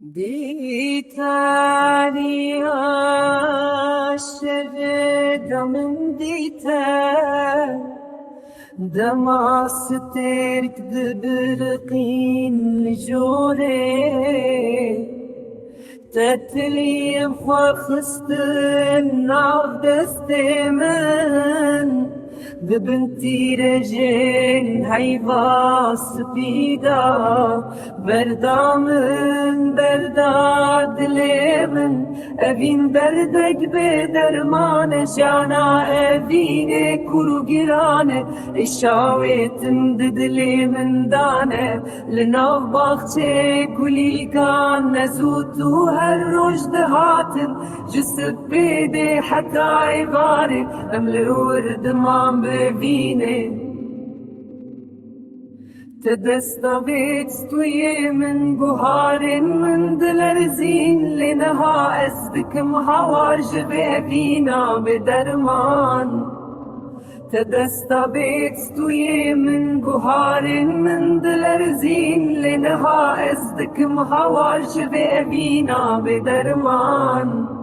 دیتنی عاشق دمم دیتن دماس ترك دبرقين لجوري تتلي فخست النار دستمن ببنتي رجل هيفا سبيدا بردامن برداد لمن أبين بردك بدرمان جانا أبين كرو جيران الشاويتم ددلي من دانه لناف باخچه كلي كان نزوتو هر رشد هاتم جسد بيدي حتى عباري أمل ورد ما ببينه تدستبيت ستوي من بهار من دلرزين لنها أسدك مهوار جبه بينا بدرمان تدستبيت ستوي من بهار من دلرزين لنها أسدك مهوار جبه بينا بدرمان